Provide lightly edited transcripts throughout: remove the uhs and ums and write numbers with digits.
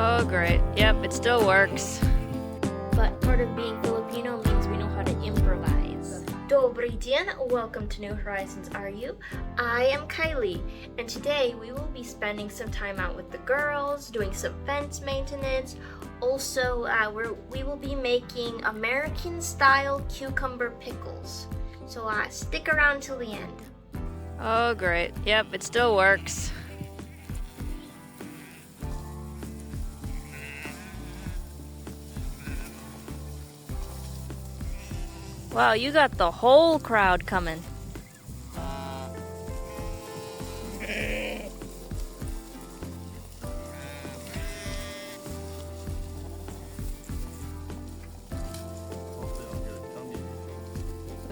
Oh, great. Yep, it still works. But part of being Filipino means we know how to improvise. Dobry dien, welcome to New Horizons, are you? I am Kylie, and today we will be spending some time out with the girls, doing some fence maintenance. Also, we will be making American-style cucumber pickles. So stick around till the end. Oh, great. Yep, it still works. Wow, you got the whole crowd coming.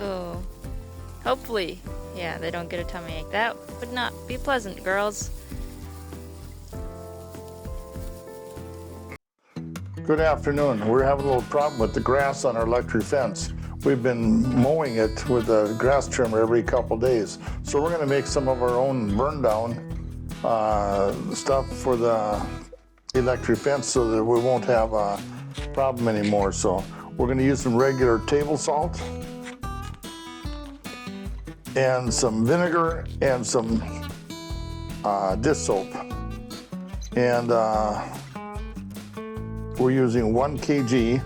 Oh, hopefully. Yeah, they don't get a tummy ache. That would not be pleasant, girls. Good afternoon. We're having a little problem with the grass on our electric fence. We've been mowing it with a grass trimmer every couple days. So we're going to make some of our own burn down stuff for the electric fence so that we won't have a problem anymore. So we're going to use some regular table salt and some vinegar and some dish soap. And we're using 1 kg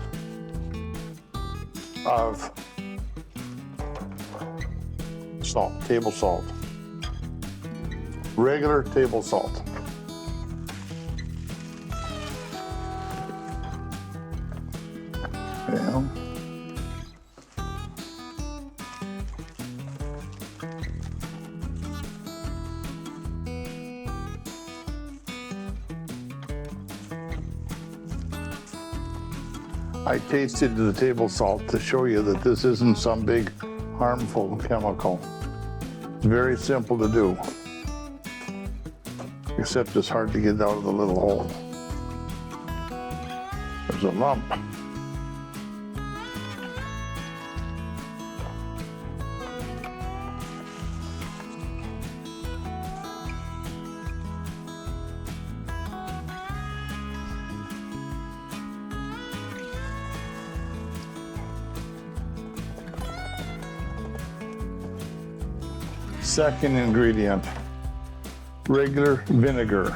of salt, table salt, regular table salt. Yeah. I tasted the table salt to show you that this isn't some big harmful chemical. It's very simple to do, except it's hard to get out of the little hole. There's a lump. Second ingredient, regular vinegar.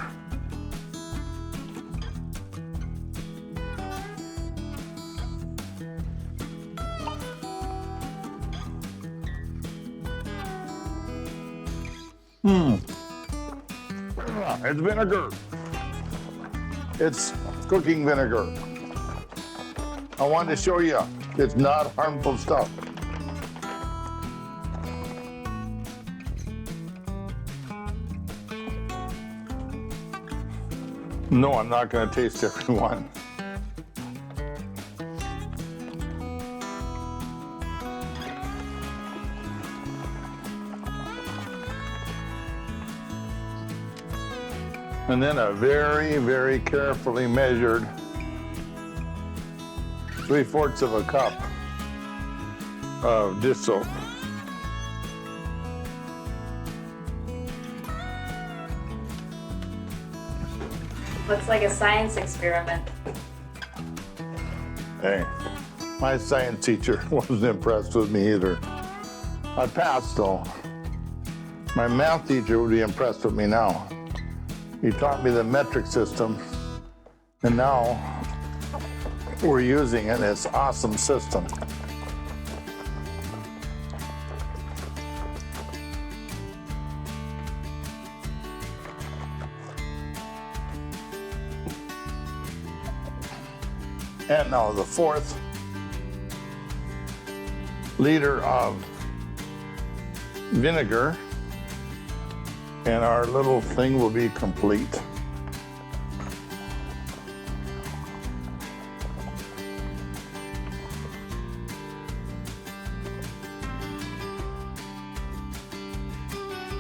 It's vinegar. It's cooking vinegar. I wanted to show you it's not harmful stuff. No, I'm not going to taste every one. And then a very, very carefully measured 3/4 of a cup of dish soap. Looks like a science experiment. Hey, my science teacher wasn't impressed with me either. I passed though. My math teacher would be impressed with me now. He taught me the metric system, and now we're using it. It's an awesome system. And now the 4th liter of vinegar, and our little thing will be complete.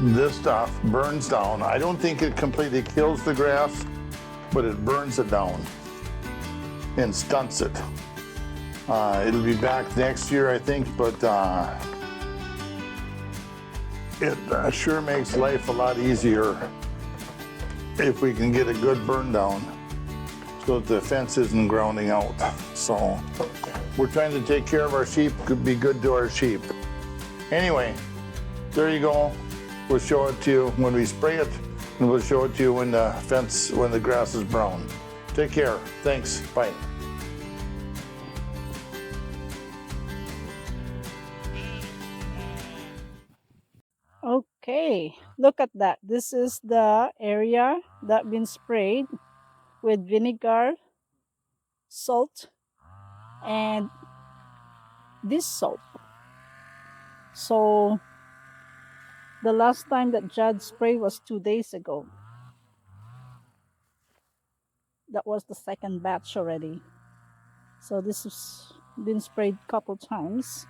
This stuff burns down. I don't think it completely kills the grass, but it burns it down and stunts it. It'll be back next year, I think, but it sure makes life a lot easier if we can get a good burn down. so that the fence isn't grounding out. So we're trying to take care of our sheep, could be good to our sheep. Anyway, there you go. We'll show it to you when we spray it, and we'll show it to you when the grass is brown. Take care. Thanks. Bye. Okay, look at that. This is the area that been sprayed with vinegar, salt, and this soap. So the last time that Judd sprayed was 2 days ago. That was the second batch already. So this has been sprayed a couple times.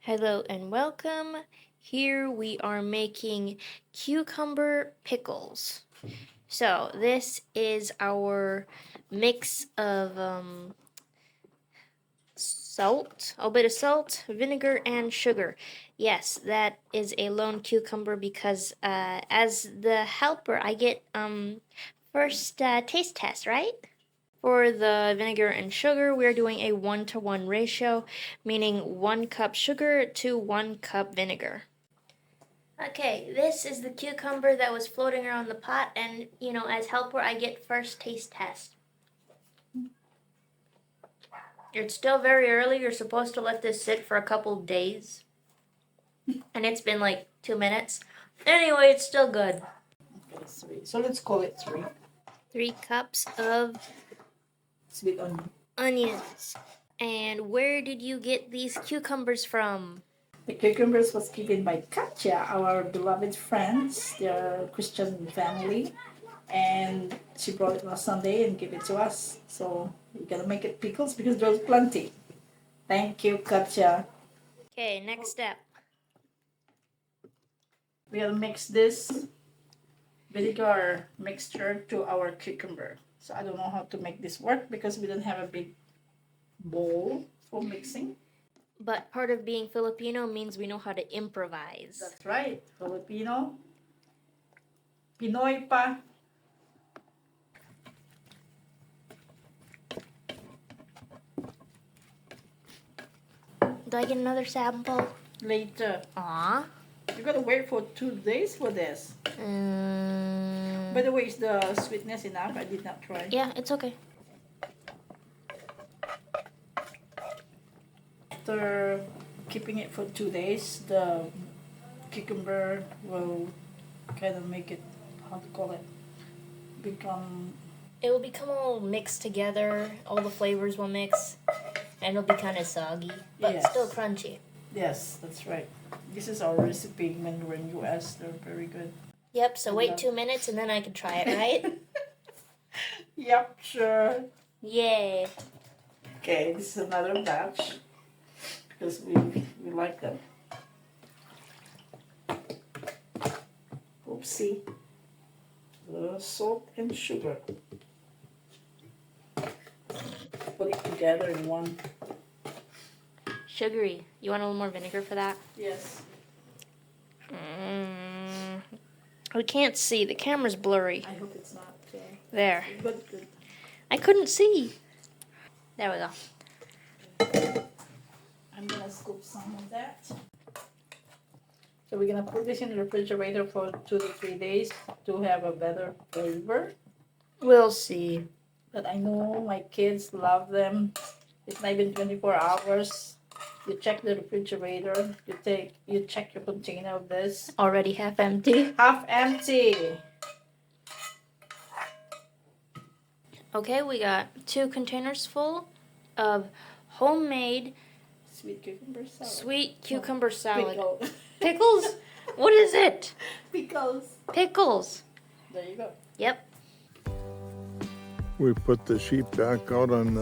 Hello and welcome. Here we are making cucumber pickles. So this is our mix of salt, a bit of salt, vinegar, and sugar. Yes, that is a lone cucumber because as the helper I get first taste test, right? For the vinegar and sugar, we're doing a 1-to-1 ratio, meaning 1 cup sugar to 1 cup vinegar. Okay, this is the cucumber that was floating around the pot, and as helper, I get first taste test. It's still very early. You're supposed to let this sit for a couple days, and it's been like 2 minutes. Anyway, it's still good. Okay, 3. So let's call it 3. 3 cups of Sweet onion. onions. And where did you get these cucumbers from? The cucumbers was given by Katya, our beloved friends. They're Christian family. And she brought it last Sunday and gave it to us. So we gotta make it pickles because there's plenty. Thank you, Katya. Okay, next step. We gotta mix this vinegar mixture to our cucumber. So I don't know how to make this work because we don't have a big bowl for mixing. But part of being Filipino means we know how to improvise. That's right, Filipino. Pinoy pa. Do I get another sample? Later. Aw. You gotta wait for 2 days for this. By the way, is the sweetness enough? I did not try. Yeah, it's okay. After keeping it for 2 days, the cucumber will kind of make it, how to call it, become... It will become all mixed together. All the flavors will mix. And it'll be kind of soggy, but Yes. still crunchy. Yes, that's right. This is our recipe when we're in US. They're very good. Yep, so wait 2 minutes and then I can try it, right? Yep, sure. Yay. Okay, this is another batch because we like them. Oopsie. The salt and sugar. Put it together in one. Sugary. You want a little more vinegar for that? Yes. We can't see. The camera's blurry. I hope it's not. There. Good, good. I couldn't see. There we go. I'm gonna scoop some of that. So we're gonna put this in the refrigerator for 2 to 3 days to have a better flavor. We'll see. But I know my kids love them. It's not even 24 hours. You check the refrigerator. You check your container of this. Already half empty. Half empty. Okay, we got 2 containers full of homemade Sweet cucumber salad. sweet cucumber salad. Pickle. Pickles? What is it? Pickles. Pickles. There you go. Yep. We put the sheep back out on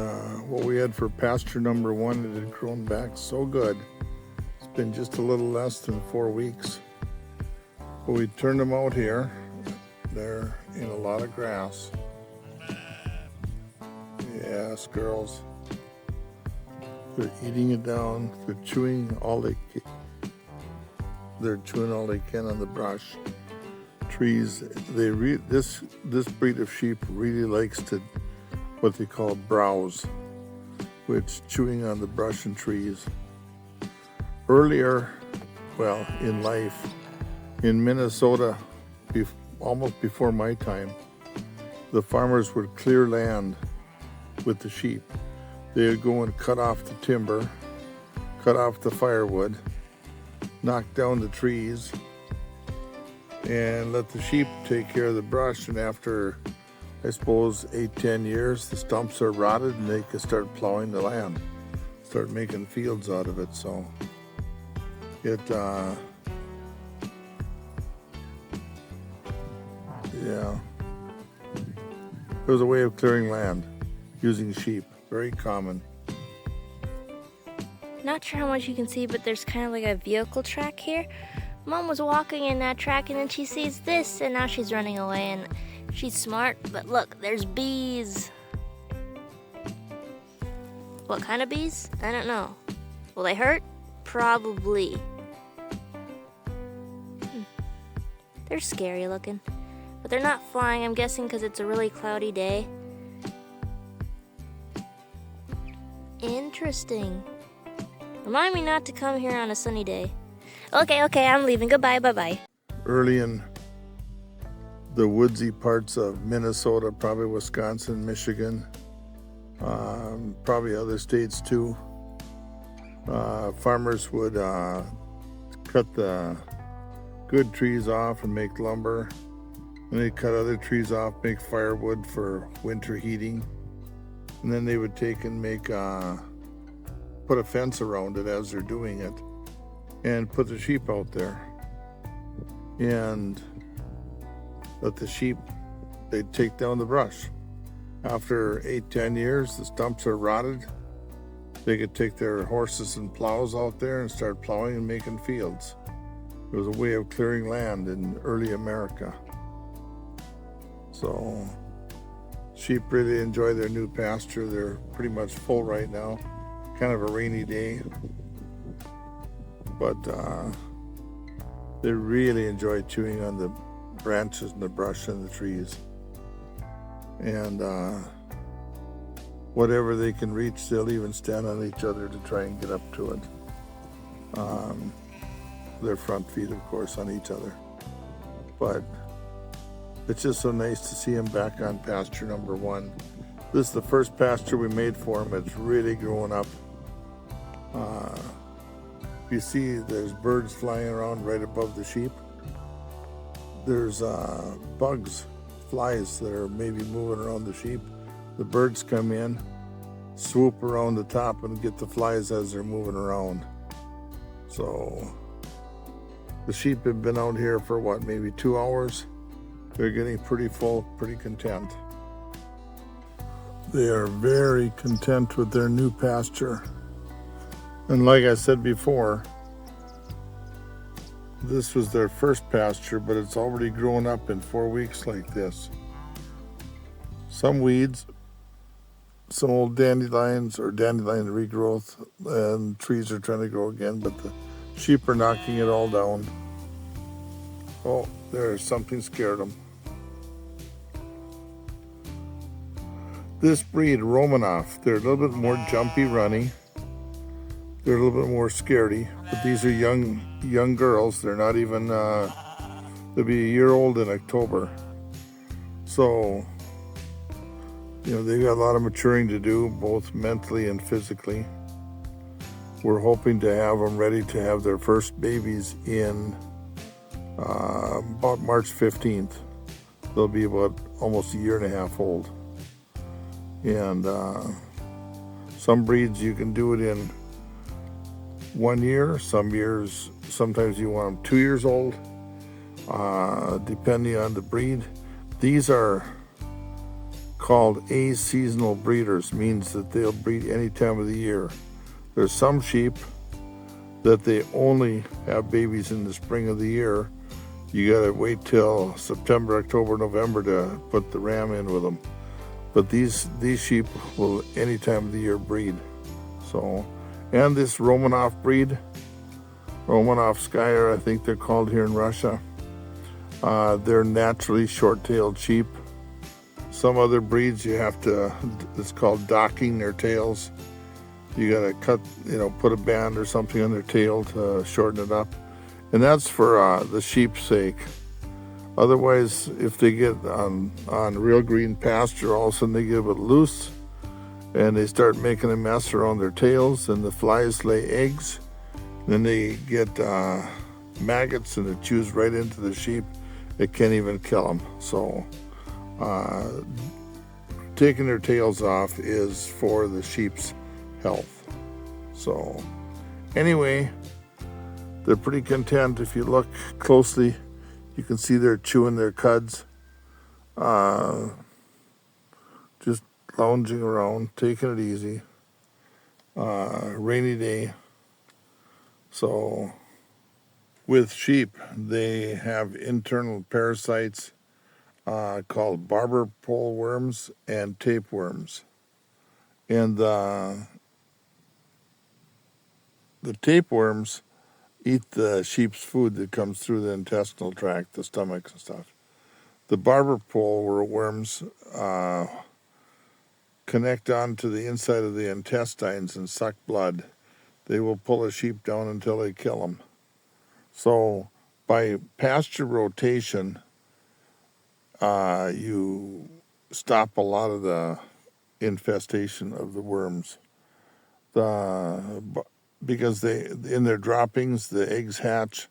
what we had for pasture number 1. It had grown back so good. It's been just a little less than 4 weeks. But we turned them out here. They're in a lot of grass. Yes, girls. They're eating it down. They're chewing all they can on the brush. Trees. This breed of sheep really likes to what they call browse, which chewing on the brush and trees. Earlier, well, in life, in Minnesota, almost before my time, the farmers would clear land with the sheep. They would go and cut off the timber, cut off the firewood, knock down the trees, and let the sheep take care of the brush. And after, I suppose, 8-10 years, the stumps are rotted and they can start plowing the land, start making fields out of it. So it, yeah, it was a way of clearing land using sheep, very common. Not sure how much you can see, but there's kind of like a vehicle track here. Mom was walking in that track and then she sees this and now she's running away, and she's smart, but look, there's bees. What kind of bees? I don't know. Will they hurt? Probably. They're scary looking, but they're not flying, I'm guessing because it's a really cloudy day. Interesting. Remind me not to come here on a sunny day. Okay, I'm leaving. Goodbye, bye-bye. Early in the woodsy parts of Minnesota, probably Wisconsin, Michigan, probably other states too, farmers would cut the good trees off and make lumber, and they'd cut other trees off, make firewood for winter heating, and then they would take and make put a fence around it as they're doing it, and put the sheep out there, and let the sheep, they'd take down the brush. After 8-10 years, the stumps are rotted. They could take their horses and plows out there and start plowing and making fields. It was a way of clearing land in early America. So sheep really enjoy their new pasture. They're pretty much full right now. Kind of a rainy day, but they really enjoy chewing on the branches and the brush and the trees. And whatever they can reach, they'll even stand on each other to try and get up to it. Their front feet, of course, on each other. But it's just so nice to see them back on pasture number one. This is the first pasture we made for them. It's really growing up. You see there's birds flying around right above the sheep. There's bugs, flies that are maybe moving around the sheep. The birds come in, swoop around the top and get the flies as they're moving around. So the sheep have been out here for what, maybe 2 hours? They're getting pretty full, pretty content. They are very content with their new pasture. And like I said before, this was their first pasture, but it's already grown up in 4 weeks like this. Some weeds, some old dandelions or dandelion regrowth, and trees are trying to grow again, but the sheep are knocking it all down. Oh, there's something scared them. This breed, Romanoff, they're a little bit more jumpy, runny. They're a little bit more scaredy, but these are young girls. They're not even, they'll be a year old in October. So, you know, they've got a lot of maturing to do, both mentally and physically. We're hoping to have them ready to have their first babies in about March 15th. They'll be about almost a year and a half old. And some breeds you can do it in 1 year, some years, sometimes you want them 2 years old, depending on the breed. These are called aseasonal breeders, means that they'll breed any time of the year. There's some sheep that they only have babies in the spring of the year. You gotta wait till September, October, November to put the ram in with them. But these sheep will any time of the year breed. So And this Romanov breed, Romanov-Skyer, I think they're called here in Russia. They're naturally short-tailed sheep. Some other breeds you have to, it's called docking their tails. You gotta cut, put a band or something on their tail to shorten it up. And that's for the sheep's sake. Otherwise, if they get on real green pasture, all of a sudden they get it loose and they start making a mess around their tails, and the flies lay eggs. Then they get maggots and it chews right into the sheep. It can't even kill them. So taking their tails off is for the sheep's health. So anyway, they're pretty content. If you look closely, you can see they're chewing their cuds, just lounging around, taking it easy. Rainy day. So with sheep, they have internal parasites called barber pole worms and tapeworms. And the tapeworms eat the sheep's food that comes through the intestinal tract, the stomach and stuff. The barber pole worms connect onto the inside of the intestines and suck blood. They will pull a sheep down until they kill them. So by pasture rotation, you stop a lot of the infestation of the worms. Because in their droppings, the eggs hatch,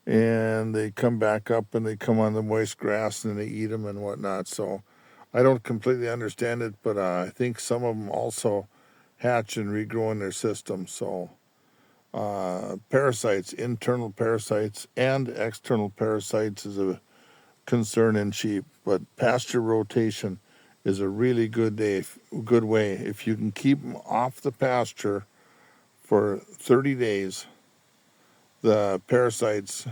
and they come back up and they come on the moist grass and they eat them and whatnot. So I don't completely understand it, but I think some of them also hatch and regrow in their system. So parasites, internal parasites and external parasites is a concern in sheep, but pasture rotation is a really good way. If you can keep them off the pasture for 30 days, the parasites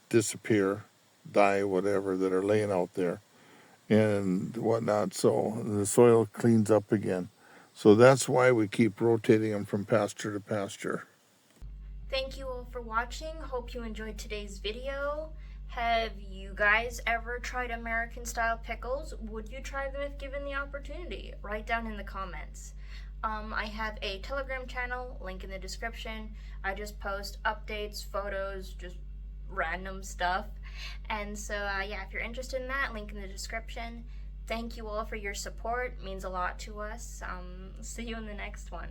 disappear, die, whatever, that are laying out there and whatnot. So the soil cleans up again. So that's why we keep rotating them from pasture to pasture. Thank you all for watching. Hope you enjoyed today's video. Have you guys ever tried American style pickles? Would you try them if given the opportunity? Write down in the comments. I have a Telegram channel, link in the description. I just post updates, photos, just random stuff. And so yeah, if you're interested in that, link in the description. Thank you all for your support. It means a lot to us. See you in the next one.